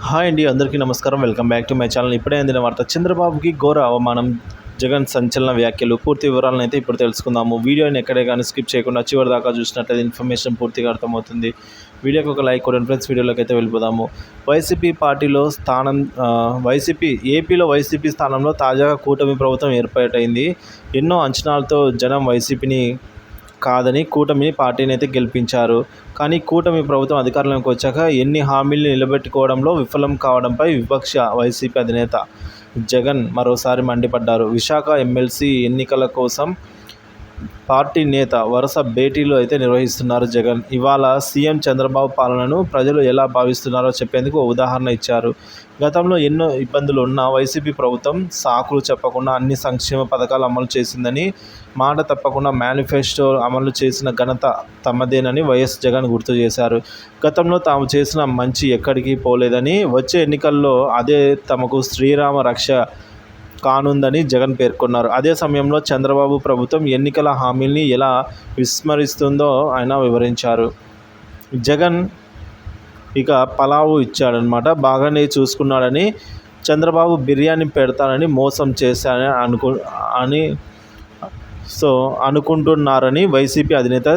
Hi అండి, అందరికీ నమస్కారం. Welcome back to my channel. ఇప్పుడే అందిన వార్త, చంద్రబాబుకి ఘోర అవమానం, జగన్ సంచలన వ్యాఖ్యలు. పూర్తి వివరాలను అయితే ఇప్పుడు తెలుసుకుందాము. వీడియోని ఎక్కడే కానీ స్కిప్ చేయకుండా చివరి దాకా చూసినట్లయితే ఇన్ఫర్మేషన్ పూర్తిగా అర్థమవుతుంది. వీడియోకి ఒక లైక్ కొట్టండి ఫ్రెండ్స్. వీడియోలోకి అయితే వెళ్ళిపోదాము. ఏపీలో వైసీపీ స్థానంలో తాజాగా కూటమి ప్రభుత్వం ఏర్పాటైంది. ఎన్నో అంచనాలతో జనం వైసీపీని కాదని పార్టీని అయితే గెలిపించారు. కానీ కూటమి ప్రభుత్వం అధికారంలోకి వచ్చాక ఎన్ని హామీలు నిలబెట్టుకోవడంలో విఫలం కావడంపై విపక్ష వైసీపీ అధినేత జగన్ మరోసారి మండిపడ్డారు. విశాఖ ఎమ్మెల్సీ ఎన్నికల కోసం పార్టీ నేత వరుస భేటీలు అయితే నిర్వహిస్తున్నారు జగన్. ఇవాళ సీఎం చంద్రబాబు పాలనను ప్రజలు ఎలా భావిస్తున్నారో చెప్పేందుకు ఓ ఉదాహరణ ఇచ్చారు. గతంలో ఎన్నో ఇబ్బందులు ఉన్న వైసీపీ ప్రభుత్వం సాకులు చెప్పకుండా అన్ని సంక్షేమ పథకాలు అమలు చేసిందని, మాట తప్పకుండా మేనిఫెస్టో అమలు చేసిన ఘనత తమదేనని వైఎస్ జగన్ గుర్తు చేశారు. గతంలో తాము చేసిన మంచి ఎక్కడికి పోలేదని, వచ్చే ఎన్నికల్లో అదే తమకు శ్రీరామ రక్ష కానుందని జగన్ పేర్కొన్నారు. అదే సమయంలో చంద్రబాబు ప్రభుత్వం ఎన్నికల హామీల్ని ఎలా విస్మరిస్తుందో ఆయన వివరించారు. జగన్ ఇక పలావు ఇచ్చాడనమాట, బాగానే చూసుకున్నాడని, చంద్రబాబు బిర్యానీ పెడతానని మోసం చేశానని అనుకుంటున్నారని వైసీపీ అధినేత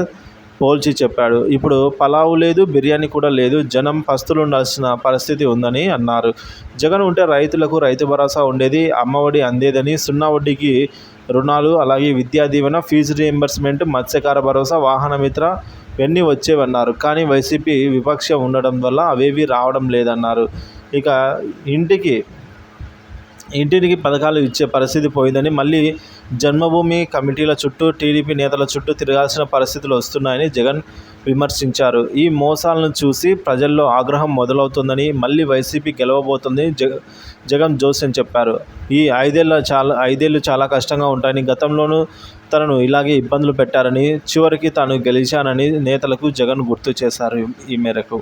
పోల్చి చెప్పాడు. ఇప్పుడు పలావు లేదు, బిర్యానీ కూడా లేదు, జనం పస్తులుండాల్సిన పరిస్థితి ఉందని అన్నారు. జగన్ ఉంటే రైతులకు రైతు భరోసా ఉండేది, అమ్మఒడి అందేదని, 0 వడ్డీకి రుణాలు, అలాగే విద్యా దీవెన, ఫీజు రీయింబర్స్మెంట్, మత్స్యకార భరోసా, వాహన మిత్ర ఇవన్నీ వచ్చేవన్నారు. కానీ వైసీపీ విపక్షం ఉండడం వల్ల అవేవీ రావడం లేదన్నారు. ఇక ఇంటికి పథకాలు ఇచ్చే పరిస్థితి పోయిందని, మళ్ళీ జన్మభూమి కమిటీల చుట్టూ, టీడీపీ నేతల చుట్టూ తిరగాల్సిన పరిస్థితులు వస్తున్నాయని జగన్ విమర్శించారు. ఈ మోసాలను చూసి ప్రజల్లో ఆగ్రహం మొదలవుతుందని, మళ్ళీ వైసీపీ గెలవబోతుందని జగన్ జోస్యం చెప్పారు. ఈ 5 ఏళ్ళు చాలా కష్టంగా ఉంటాయని, గతంలోనూ తనను ఇలాగే ఇబ్బందులు పెట్టారని, చివరికి తాను గెలిచానని నేతలకు జగన్ గుర్తు చేశారు. ఈ మేరకు